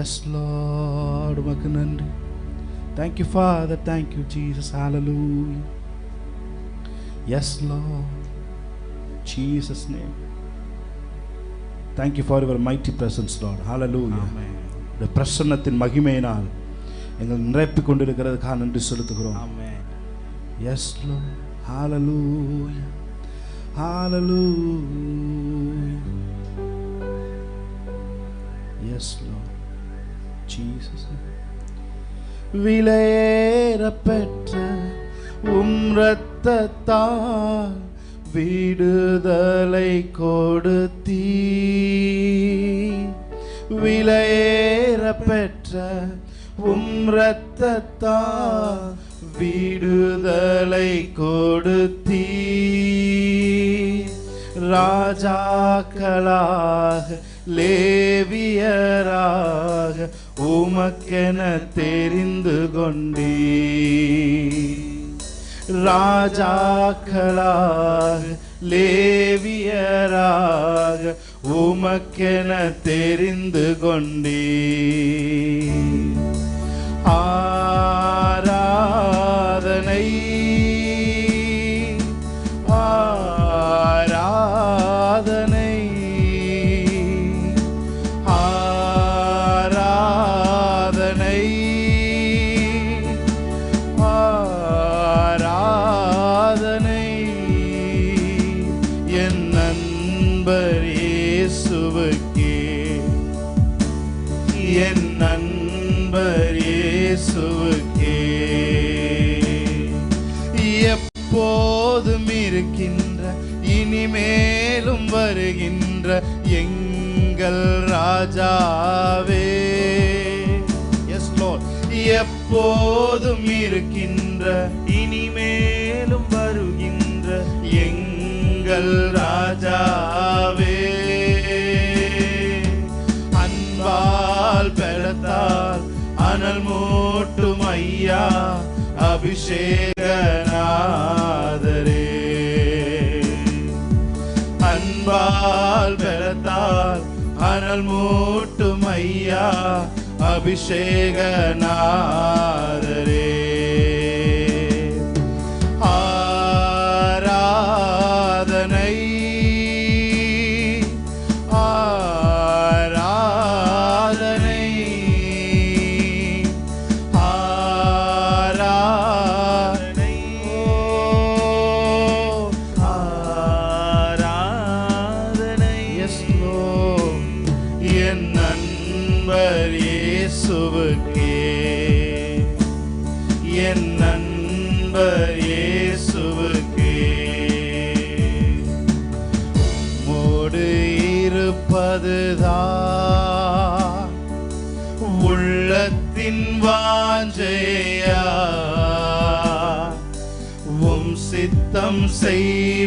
Yes Lord, உமக்கு நன்றி. Thank you Father, thank you Jesus, hallelujah. Yes Lord, Jesus name. Thank you for your mighty presence Lord, hallelujah. Amen. இந்த பிரசன்னத்தின் மகிமையினால் எங்கள் நிரப்பிக் கொண்டிருக்கிறதுக்காக நன்றி செலுத்துகிறோம். Amen. Yes Lord, hallelujah, hallelujah. Yes Lord, Jesus. விலையேறப்பெற்ற இரத்தத்தால் விடுதலை கொடுத்தீ. விலையேறப்பெற்ற இரத்தத்தால் விடுதலை கொடுத்தீ. ராஜாக்களாக லேவியராக உமக்கென தெரிந்து கொண்டீ. ராஜாக்களாக லேவியராக உமக்கென தெரிந்து கொண்டீ. ஆராதனை ஆராதனை ஆராதனை ஆராதனை என் நண்பர் இயேசுவுக்கே, என் நண்பர் இயேசுவுக்கே. எப்போதும் இருக்கின்ற இனிமேலும் வருகின்ற எங்கள் ராஜாவே. எஸ் லார்ட், எப்போதும் இருக்கின்ற இனிமேலும் வருகின்ற எங்கள் ராஜாவே. அன்பால் பலத்தால் அனல் மூட்டும் ஐயா அபிஷேகநாதரே. அன்பால் பலத்தால் அனல் மூட்டும் ஐயா அபிஷேகநாதரே. ஆராதனை ஆராதனை ஆராதனை ஆராதனை. எஸ் லோர்ட், என் நண்பர் இயேசுவுக்கே, என் நண்பர் இயேசுவுக்கே. உம்மோடு இருப்பதுதான் உள்ளத்தின் வாஞ்சையா, உம் சித்தம் செய்வதுதான்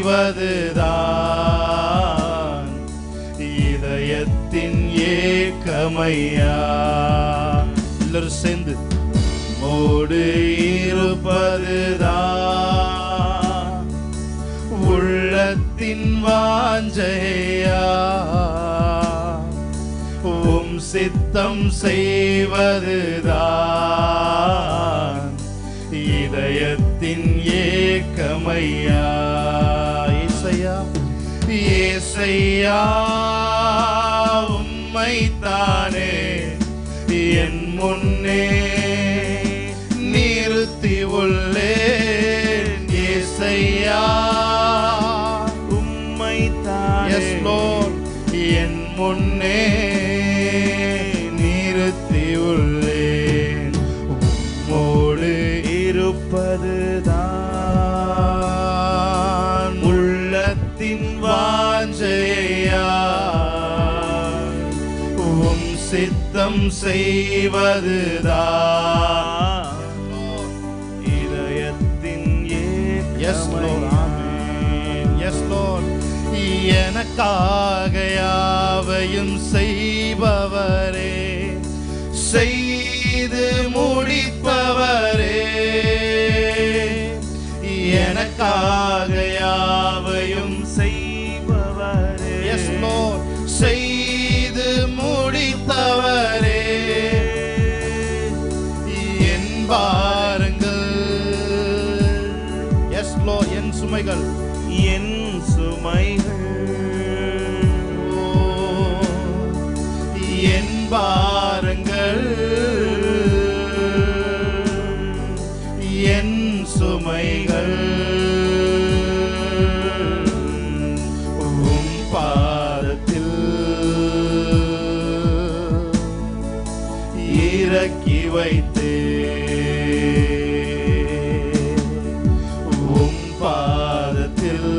இதயத்தின் ஏக்கமையா. எல்லாரும் சேர்ந்து மோடு இருப்பதுதான் உள்ளத்தின் வாஞ்சையா, உம் சித்தம் செய்வதுதான் இதயத்தின் ஏக்கமையா. ஏசையா ஏசையா உம்மைத்தானே என் முன்னே நிறுத்தி உள்ளேன். ஏசையா உம்மைத்தானே, எஸ் லார்ட், என் முன்னே நிறுத்தி உள்ளேன். உம்மோடு இருப்பதுதான் உள்ளத்தின் வாஞ்சையா, உம் சித்தம் செய்வதுதான் இதயத்தின் ஏக்கமையா. எஸ் லார்ட், எனக்காக யாவையும் செய்பவரே, செய்து முடிப்பவரே. எனக்காக யாவையும் செய்பவரே. எஸ் லார்ட், செய்து முடித்தவரே. என் சுமைகள், என் பாரங்கள், என் சுமைகள் உம் பாதத்தில் இறக்கி வைத்தே, உம் பாதத்தில்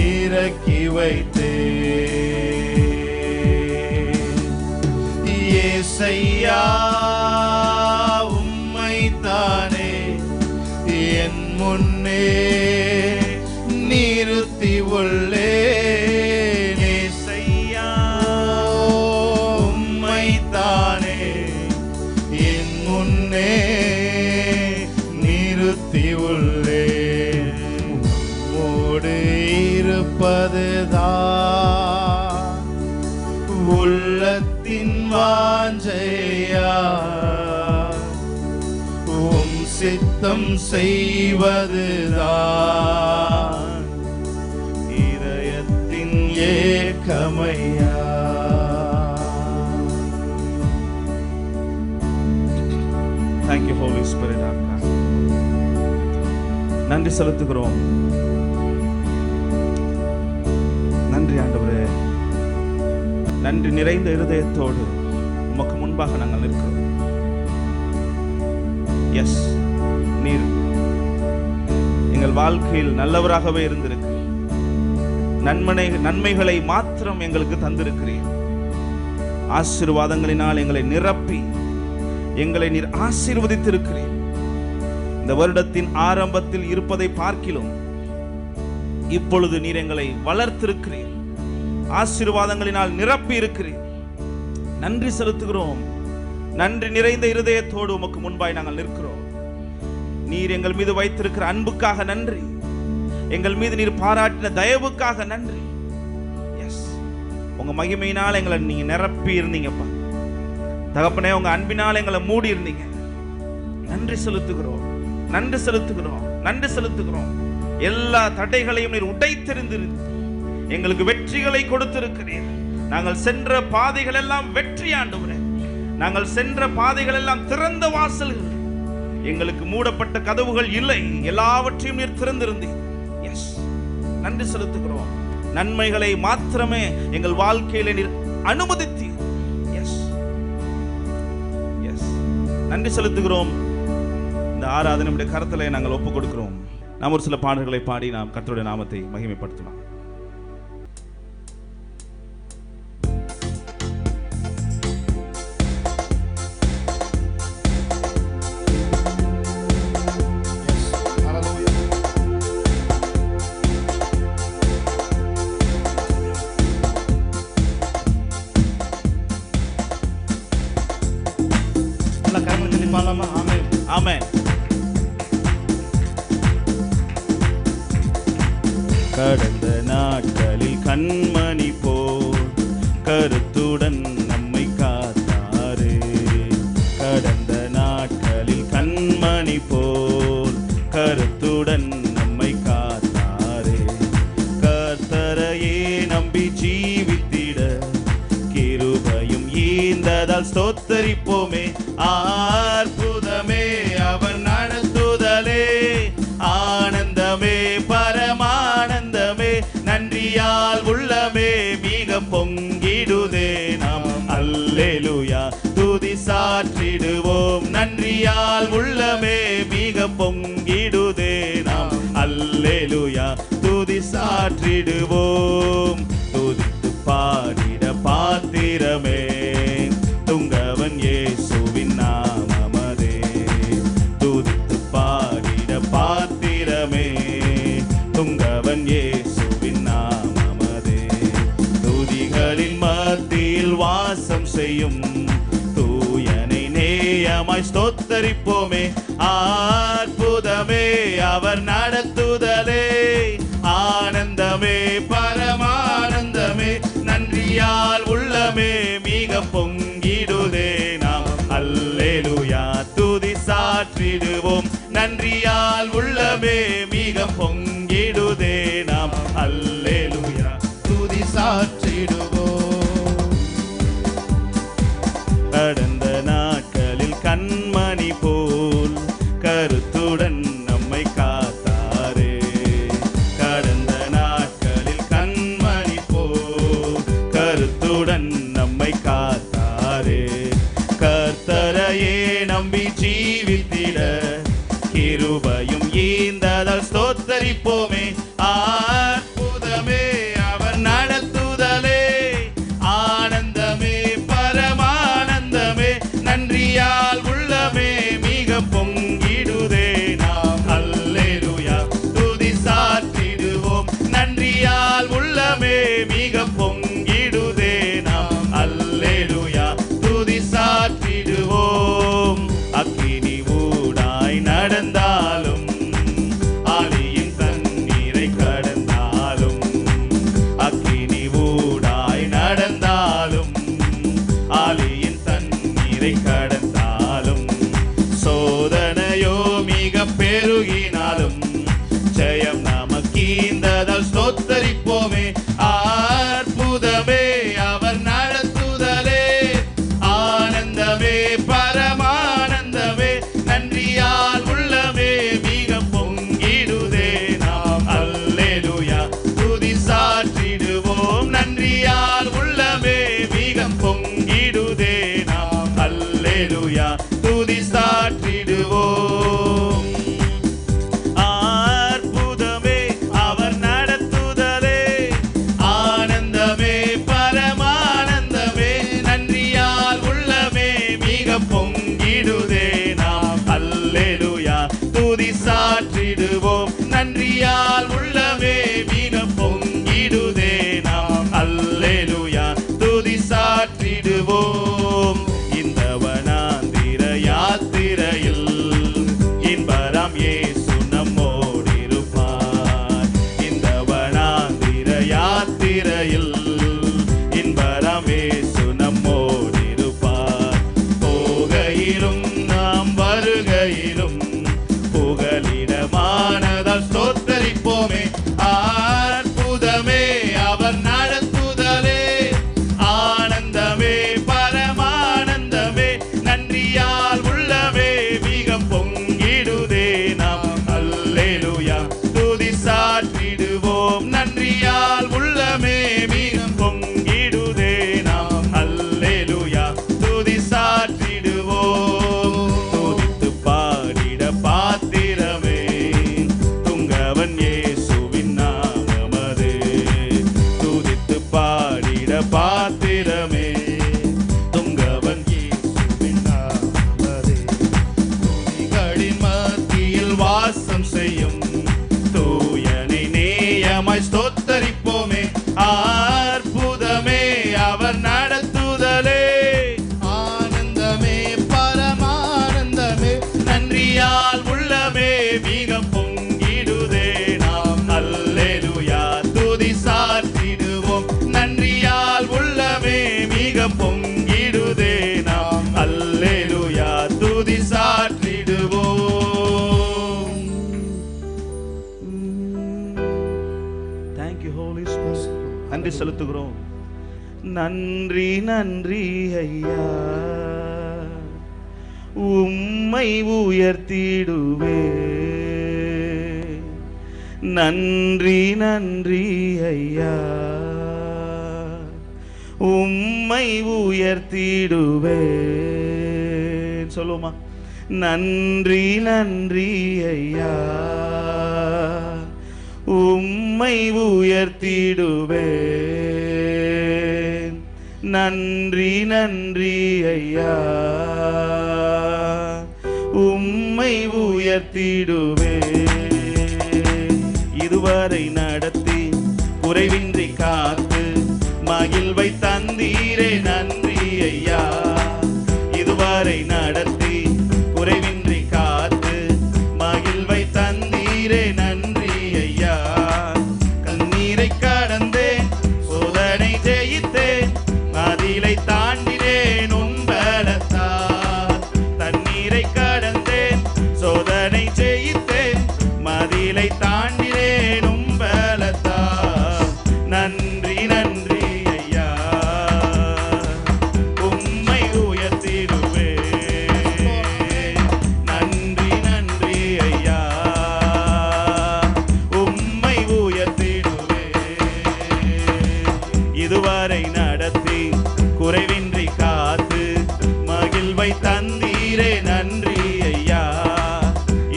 இறக்கி வைத்தே. ஏசையா உம்மைத்தானே என் முன்னே நிறுத்தி உள்ளேன். ஏசையா உம்மைத்தானே என் முன்னே நிறுத்தி உள்ளேன். உம்மோடு இருப்பதுதான் உள்ளத்தின் வாஞ்சையா, உம் சித்தம் செய்வதுதான் இதயத்தின் ஏக்கமையா. Thank you Holy Spirit. நன்றி செலுத்துகிறோம். நன்றி ஆண்டவரே. நன்றி நிறைந்த இருதயத்தோடு உமக்கு முன்பாக நாங்கள் நிற்கிறோம். எஸ், நீர் எங்கள் வாழ்க்கையில் நல்லவராகவே இருந்திருக்கிறீர். நன்மைகளை மாத்திரம் எங்களுக்கு தந்திருக்கிறீர். ஆசீர்வாதங்களினால் எங்களை நிரப்பி எங்களை நீர் ஆசீர்வதித்திருக்கிறீர். இந்த வருடத்தின் ஆரம்பத்தில் இருப்பதை பார்க்கிலும் இப்பொழுது நீர் எங்களை வளர்த்திருக்கிறீர். ஆசீர்வாதங்களினால் நிரப்பி இருக்கிறீர். நன்றி செலுத்துகிறோம். நன்றி நிறைந்த இருதயத்தோடு உமக்கு முன்பாய் நாங்கள் நிற்கிறோம். நீர் எங்கள் மீது வைத்திருக்கிற அன்புக்காக நன்றி. எங்கள் மீது நீர் பாராட்டின தயவுக்காக நன்றி. எஸ், உங்க மகிமையினால் எங்களை நீங்க நிரப்பி இருந்தீங்கப்பா தகப்பனே. உங்க அன்பினால் எங்களை மூடி இருந்தீங்க. நன்றி செலுத்துகிறோம், நன்றி செலுத்துகிறோம், நன்றி செலுத்துகிறோம். எல்லா தடைகளையும் நீர் உடைத்தெறிந்து எங்களுக்கு வெற்றிகளை கொடுத்திருக்கிறீர். நாங்கள் சென்ற பாதைகள் எல்லாம் வெற்றி ஆண்டவரே. நாங்கள் சென்ற பாதைகள் எல்லாம் திறந்த வாசல்கள். எங்களுக்கு மூடப்பட்ட கதவுகள் இல்லை. எல்லாவற்றையும் நீர் திறந்திருந்தீர். எஸ், நன்றி செலுத்துகிறோம். நன்மைகளை மாத்திரமே எங்கள் வாழ்க்கையில நீர் அனுமதித்தீர். எஸ் எஸ், நன்றி செலுத்துகிறோம். இந்த ஆராதனையுடைய கருத்துல நாங்கள் ஒப்புக் கொடுக்கிறோம். நாம் ஒரு சில பாடல்களை பாடி நாம் கர்த்தருடைய நாமத்தை மகிமைப்படுத்தலாம். ஆமென். கடந்த நாட்களில் கண்மணி போல் கருத்துடன் நம்மை காத்தாரே. கடந்த நாட்களில் கண்மணி போல் கருத்துடன் நம்மை காத்தாரே. கர்த்தரையே நம்பி ஜீவித்திட கிருபையும் ஈந்ததால் ஸ்தோத்தரிப்போமே. அற்புதமே அவர் நடத்துதலே, ஆனந்தமே பரமானந்தமே. நன்றியால் உள்ளமே மிக பொங்கிடுதே. நாம் அல்லேலூயா துதி சாற்றிடுவோம். நன்றியால் உள்ளமே மிக பொங்கிடுதே. நாம் அல்லேலூயா துதி சாற்றிடுவோம். துதித்து பாடிட பாத்திரமே துங்கவன் இயேசுவின் நாமமதே. துதித்து பாடிட பாத்திரமே துங்கவன் இயேசுவின் நாமமதே. துதிகளின் மத்தியில் வாசம் செய்யும் தூயனை நேயமாய் ஸ்தோத்தரிப்போமே. அற்புதமே அவர் நடத்துதலே, ஆனந்தமே பரமானந்தமே. நன்றியால் உள்ளமே மிக பொங்கிடுதே. நாம் அல்லேலூயா துதி சாற்றிடுவோம். நன்றியால் உள்ளமே மிக பொங்கிடுதே நாம் அல்லேலூயா துதி சாற்றிடுவோம். கடந்த நாட்களில் கண்மணி போல் கருத்துடன் நம்மை காத்தாரே. கடந்த நாட்களில் கண்மணி போல் கருத்துடன் நம்மை காத்தாரே. கர்த்தரையே நம்பி ஜீவித்திட கிருபையும் ஈந்ததால் ஸ்தோத்தரிப்போமே. அற்புதமே அவர் நடத்துதலே, ஆனந்தமே பரமானந்தமே, நன்றியால் உள்ளமே மிக பொங்கிடுதே நாம் அல்லேலூயா துதி சாற்றிடுவோம். நன்றியால் உள்ளமே மிக பொங்கிடுதே நாம் அல்லேலூயா துதி சாற்றிடுவோம். அக்கினி ஊடாய் நடந்தாலும் ஆழியின் தண்ணீரை கடந்தாலும், அக்கினி ஊடாய் நடந்தாலும் ஆழியின் தண்ணீரை கடந்தாலும், சோதனையோ மிக பெருகினாலும் ஜெயம் நமக்கீந்ததால் ஸ்தோத்தரிப்போமே. அற்புதமே அவர் நடத்துதலே, ஆனந்தமே பரமானந்தமே, நன்றியால் உள்ளமே மிக பொங்கிடுதே நாம் அல்லேலூயா துதி சாற்றிடுவோம். நன்றியால் உள்ளமே மிக பொங்கிடுதே நாம் அல்லேலூயா துதி சாற்றிடுவோம். அற்புதமே அவர் நடத்துதலே, ஆனந்தமே பரமானந்தமே, நன்றியால் உள்ளமே மிக பொங்கிடுதே நாம் அல்லேலூயா துதி சாற்றிடுவோம். நன்றியால் உள்ளமே மிக பொங்கிடுதே நாம் அல்லேலூயா துதி சாற்றிடுவோம். இந்த வனாந்திர யாத்திரையில் இன்பராம் இயேசு நம்மோடிருப்பார். இந்த வனாந்திர யாத்திரையில் இன்பராம் இயேசு நம்மோடிருப்பார். போகையிலும் நாம் வருகையிலும் புகலிடமானதால் ஸ்தோத்தரிப்போமே. அற்புதமே அவர் நடத்துதலே, ஆனந்தமே பரமானந்தமே, நன்றியால் உள்ளமே மிக பொங்கிடுதே நாம் அல்லேலூயா துதி சாற்றிடுவோம். நன்றியால் உள்ளமே மிக பொங்கிடுதே நாம் அல்லேலூயா துதி சாற்றிடுவோம். துதித்து பாடிட பாத்திரமே துங்கவன் இயேசுவின் நாமமது. துதித்து பாடிட பாத்திரமே துங்கவன் இயேசுவின் நாமமது. துதிகளின் மத்தியில் வாசம் செய்யும் தூயனை நேயமாய் ஸ்தோத்தரிப்போமே. அற்புதமே அவர் நடத்துதலே, ஆனந்தமே பரமானந்தமே, நன்றியால் உள்ளமே மிக பொங்கிடுதே நாம் அல்லேலூயா துதி சாற்றிடுவோம். நன்றியால் உள்ளமே மிக பொங்கிடுதே நாம் அல்லேலூயா துதி சாற்றிடுவோம். Thank you Holy Spirit. நன்றி செலுத்துகிறோம். நன்றி நன்றி ஐயா உம்மை உயர்த்திடுவே. நன்றி நன்றி ஐயா உம்மை உயர்த்திடுவே. சொல்லுமா, நன்றி நன்றி ஐயா உம்மை உயர்த்திடுவே. நன்றி நன்றி ஐயா உம்மை உயர்த்திடுவே. இதுவரை நடத்தி குறைவின்றி காத்து மகிழ்வை தந்தீரே நன்றி ஐயா. இதுவரை நடத்தி குறைவின்றி காத்து மகிழ்வை தந்தீரே நன்றி ஐயா. கண்ணீரை கடந்தேன், சோதனை ஜெயித்தேன், மதிலை தாண்டினேன் உன்பலத்தால். தண்ணீரை கடந்தேன், சோதனை ஜெயித்தேன், மதிலை தாண்டினேன் உம்பலத்தா. நன்றி நன்றி ஐயா, உம்மை உயர்த்திடுவே. நன்றி நன்றி ஐயா, உம்மை உயர்த்திடுவே. இதுவரை நடத்தி குறைவின்றி காத்து மகிழ்வை தந்தீரே நன்றி ஐயா.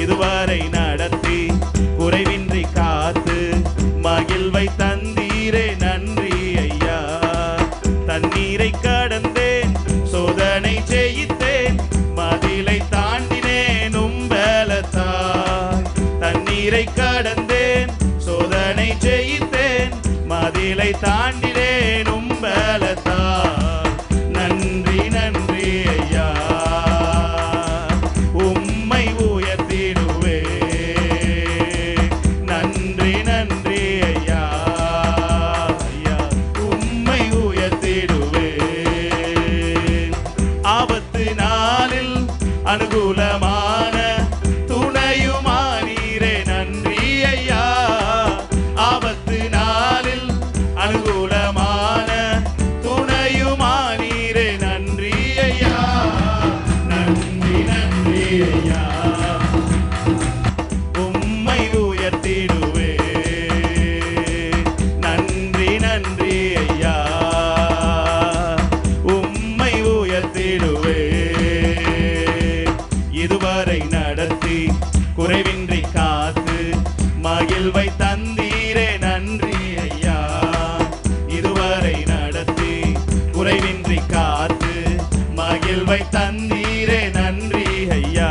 இதுவரை நடத்தி குறைவின்றி காத்து மகிழ்வை தந்தீரே நன்றி ஐயா. தண்ணீரை கடந்தேன், சோதனை ஜெயித்தேன், மதிலை தாண்டினேன் உம்பலத்தாய். தண்ணீரை கடந்தேன், சோதனை ஜெயித்தேன், மதிலை தாண்டினேன் உம்பலத்தாய். நன்றி நன்றி ஐயா, உம்மை உயர்த்திடுவே. நன்றி நன்றி ஐயா, ஐயா உம்மை உயர்த்திடுவே. ஆபத்து நாளில் அனுகூலமான துணையுமானீரே நன்றி ஐயா. ஆபத்து நாளில் அனுகூலமான துணையுமானீரே நன்றி ஐயா. நன்றி நன்றி ஐயா, உம்மை உயர்த்திடுவே. நன்றி நன்றி ஐயா, உம்மை உயர்த்திடுவே. இதுவரை நடத்தி குறைவின்றி காத்து மகிழ்வை தந்தீரே நன்றி ஐயா. இதுவரை நடத்தி குறைவின்றி காத்து மகிழ்வை தந்தீரே நன்றி ஐயா.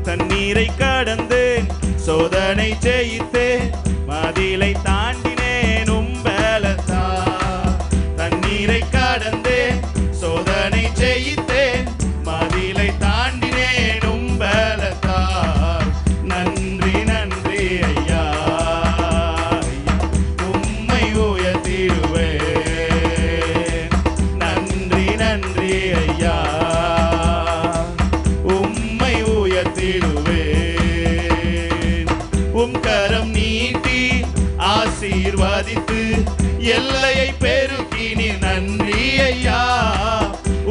தண்ணீரை கடந்தேன், சோதனை ஜெயித்தேன், மதிலை தாண்டினேன் உம்பலத்தா. தண்ணீரை கடந்தேன், சோதனை ஜெயித்தேன், மதிலை தாண்டினேன் உம்பலத்தா. நன்றி நன்றி ஐயா, உம்மை உயர்த்திடுவே. நன்றி நன்றி ஐயா, உம்மை உயர்த்திடுவே. உம் கரம் நீட்டி ஆசீர்வதித்து எல்லையை பெருக்கினி நன்றி ஐயா.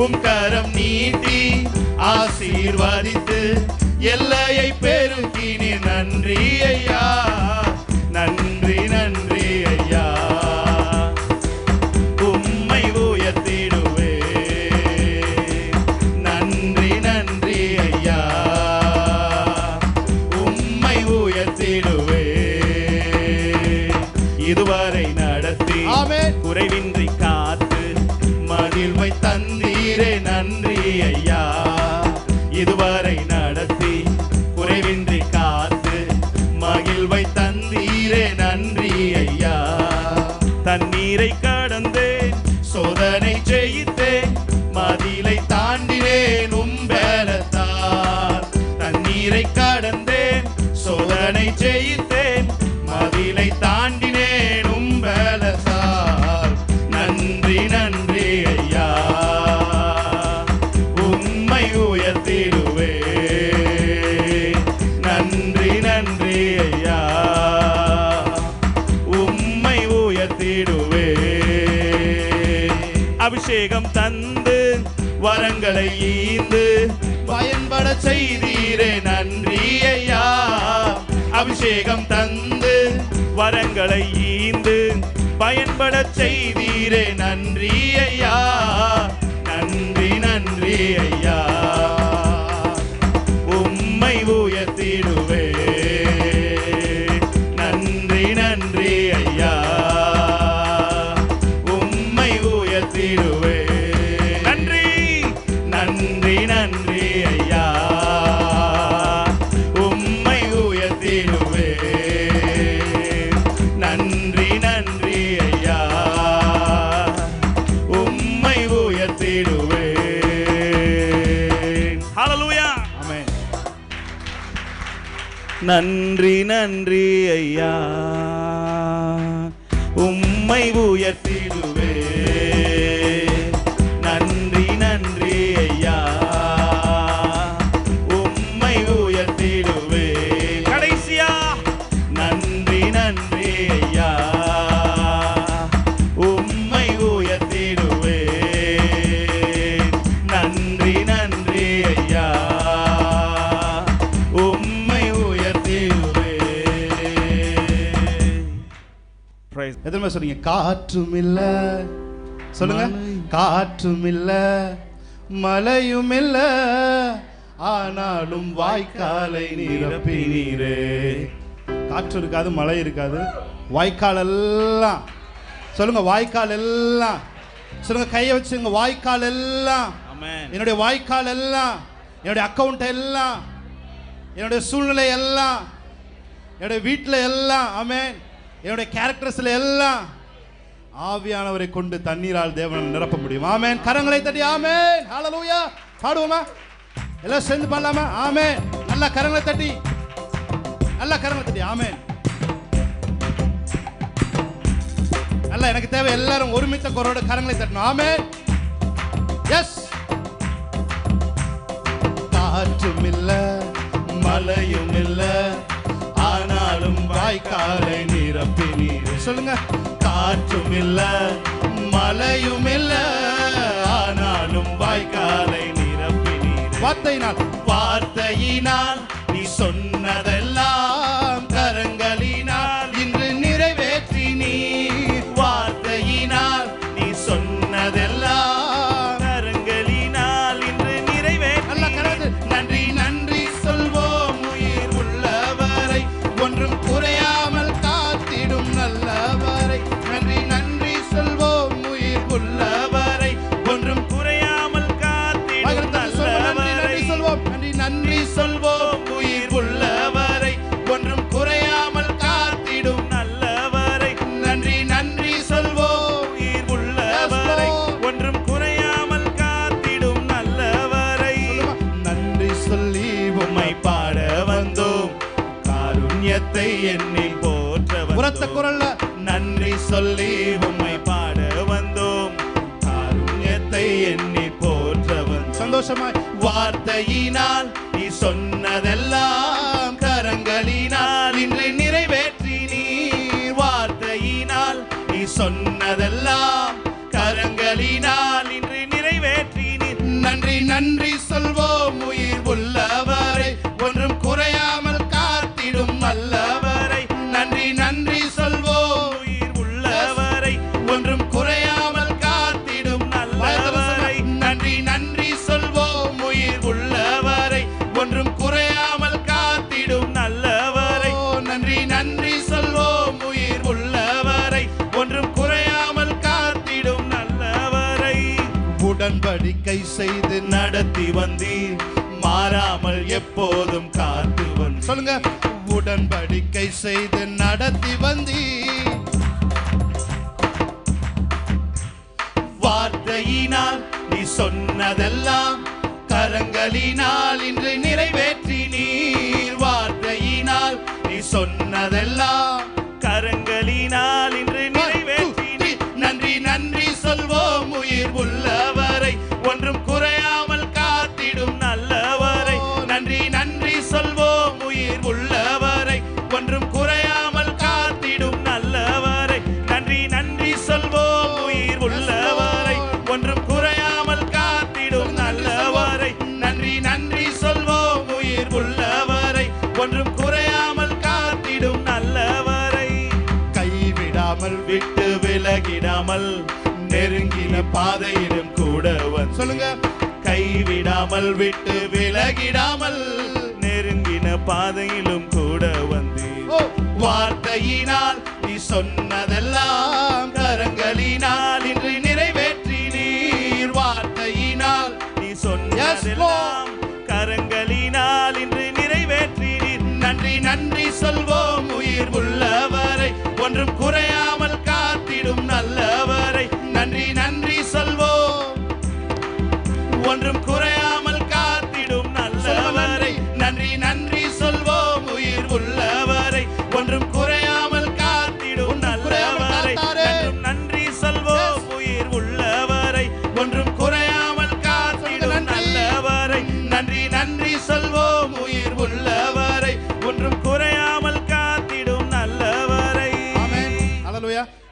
உம் கரம் நீட்டி ஆசீர்வதித்து எல்லையை பெருக்கினி நன்றி ஐயா. நன்றி நன்றி ஐயா, உம்மை உயர்த்திடுவே. நன்றி நன்றி ஐயா, உம்மை உயர்த்திடுவே. இதுவரை நடத்தி குறைவின்றி காத்து மகிழ்வை தந்தீரே நன்றி ஐயா. இதுவரை நடத்தி குறைவின்றி காத்து மகிழ்வை தந்தீரே நன்றி ஐயா. தண்ணீரை கடந்தேன், சோதனை ஜெயித்தேன், மதிலை தாண்டினேன் உம்பலத்தார். தண்ணீரை கடந்தேன், சோதனை ஜெயித்தேன், மதிலை தாண்டினேன் உம்பலத்தார். நன்றி நன்றி ஐயா, உம்மை உயர்த்திடுவே. நன்றி நன்றி ஐயா, உம்மை உயர்த்திடுவே. அபிஷேகம் தந்து வரங்களை ஈந்து பயன்பட செய்தீரே நன்றி ஐயா. அபிஷேகம் தந்து வரங்களை ஈந்து பயன்பட செய்தீரே நன்றி ஐயா. நன்றி நன்றி ஐயா, உம்மை உயர்த்திடுவே. நன்றி நன்றி ஐயா, உம்மை உயர்த்திடுவே. நன்றி நன்றி நன்றி ஐயா, உம்மை உயர்த்திடுவே. நன்றி நன்றி ஐயா, உம்மை உயர்த்திடுவே. ஹல்லேலூயா, ஆமென். நன்றி நன்றி ஐயா, உம்மை உயர்த்திடுவே. நன்றி நன்றி ஐயா, உம்மை உயர்த்திடுவே. கடைசியா Praise. எத்தனை சொல்றீங்க? காற்றும் இல்ல, சொல்லுங்க. காற்றும் இல்ல, மழையும் இல்ல, ஆனாலும் வாய்க்காலை நிரப்பினீரே. காற்று இருக்காது, மழை இருக்காது, வாய்க்கால் எல்லாம், சொல்லுங்க, வாய்க்கால் எல்லாம், சொல்லுங்க, கையை வச்சுங்க, வாய்க்கால் எல்லாம், என்னுடைய வாய்க்கால் எல்லாம், என்னுடைய அக்கௌண்ட் எல்லாம், என்னுடைய சூழ்நிலை எல்லாம், என்னுடைய வீட்டில் எல்லாம், ஆமென், என்னுடைய கேரக்டர்ஸ்ல எல்லாம் ஆவியானவரை கொண்டு தண்ணீரால் தேவனை நிரப்ப முடியும். ஆமென். கரங்களை தட்டி ஆமென், ஹalleluya. பாடுவோமா? எல்லாம் சேர்ந்து பாடலாமா? ஆமென். நல்லா கரங்களை தட்டி, நல்லா கரங்களை தட்டி ஆமென். நல்லா, எனக்கு தேவை எல்லாரும் ஒருமித்த குரலோட கரங்களை தட்டணும். ஆமென். எஸ். காற்றும் இல்ல, மழையும் இல்ல, ஆனாலும் வாய்க்காலை நிரப்பினீர். சொல்லுங்க. காற்றும் இல்ல, மழையும் இல்ல, ஆனாலும் வாய்க்காலை நிரப்பினீர். வார்த்தையினால், வார்த்தையினால் நீ சொன்னதெல்லாம் கரங்களினால் இன்று நிறைவேற்றி நீ. வார்த்தையினால் நீ சொன்னதெல்லாம் கரங்களினால் இன்று நிறைவேற்றி. நல்ல கரங்கள். நன்றி நன்றி சொல்வோம் உயிர் உள்ளவரை, ஒன்றும் குறையாமல் காத்திடும் நல்லவரை. நன்றி நன்றி சொல்வோம் உயிர் உள்ளவரை, ஒன்றும் குறையாமல் காத்திடும் நல்லவரை. நன்றி சொல்வோம், நன்றி நன்றி சொல்வோம் உயிர் உள்ளவரை, ஒன்றும் குறையாமல் காத்திடும் நல்லவரை. நன்றி நன்றி சொல்வோம் உயிர் உள்ளவரை, ஒன்றும் குறையாமல் காத்திடும் நல்லவரை. நன்றி சொல்லி உம்மை பாட வந்தோம், காருண்யத்தை எண்ணி போற்ற வந்தோம். உரத்த குரல்ல நன்றி சொல்லி உம்மை பாட வந்தோம், காருண்யத்தை எண்ணி போற்ற வந்தோம். சந்தோஷமாய். வார்த்தையினால் நீ சொன்னதெல்லாம் கரங்களினால் இன்று நிறைவேற்றி நீர். வார்த்தையினால் நீ சொன்னதெல்லாம் கரங்களினால் இன்று நிறைவேற்றி நீர். நன்றி நன்றி சொல்வோம் உயிர் உள்ளவரை, ஒன்றும் குறையாமல் காத்திடும் நல்லவரை. நன்றி நன்றி சொல்வோம் உயிர் உள்ளவரை, ஒன்றும் குறையாமல் காத்திடும் நல்லவரை. நன்றி நன்றி சொல்வோம் உயிர் உள்ளவரை, ஒன்றும் குறையாமல் காத்திடும் நல்லவரை. நன்றி நன்றி சொல்வோம் உயிர் உள்ளவரை, ஒன்றும் குறையாமல் காத்திடும் நல்லவரை. உடன்படிக்கை செய்து நடத்தி வந்தீர், மாறாமல் எப்போதும் காத்து வந்து. சொல்லுங்க. உடன்படிக்கை செய்து நடத்தி வந்தீர். வார்த்தையினால் நீ சொன்னதெல்லாம் கரங்களினால் இன்று நிறைவேற்றி நீர். வார்த்தையினால் நீ சொன்னதெல்லாம் கரங்களினால் இன்று நிறைவேற்றி நீர். நன்றி நன்றி சொல்வோம் உயிர் உள்ளவரை, ஒன்றும் குறையாமல் காத்திடும் நல்லவரை. நன்றி நன்றி சொல்வோம் உயிர் உள்ளவரை, ஒன்றும் குறையாமல் காத்திடும் நல்லவரை. நன்றி நன்றி சொல்வோம் உயிர் உள்ளவரை, ஒன்றும் குறையாமல் காத்திடும் நல்லவரை. நன்றி நன்றி சொல்வோம் உயிர் உள்ளவரை, ஒன்றும் குறையாமல் காத்திடும் நல்லவரை. கைவிடாமல் விட்டு விலகிடாமல் நெருங்கின பாதையிலும் கூட வந்து. சொல்லுங்க. கைவிடாமல் விட்டு விலகிடாமல் நெருங்கின பாதையிலும் கூட வந்து. வார்த்தையினால் நீ சொன்னதெல்லாம் கரங்களினால் இன்று நிறைவேற்றி நீர். வார்த்தையினால் நீ சொன்னதெல்லாம் கரங்களினால் இன்று நிறைவேற்றி நீர். நன்றி நன்றி சொல்வோம் உயிர் உள்ளவரை, ஒன்றும் குறையா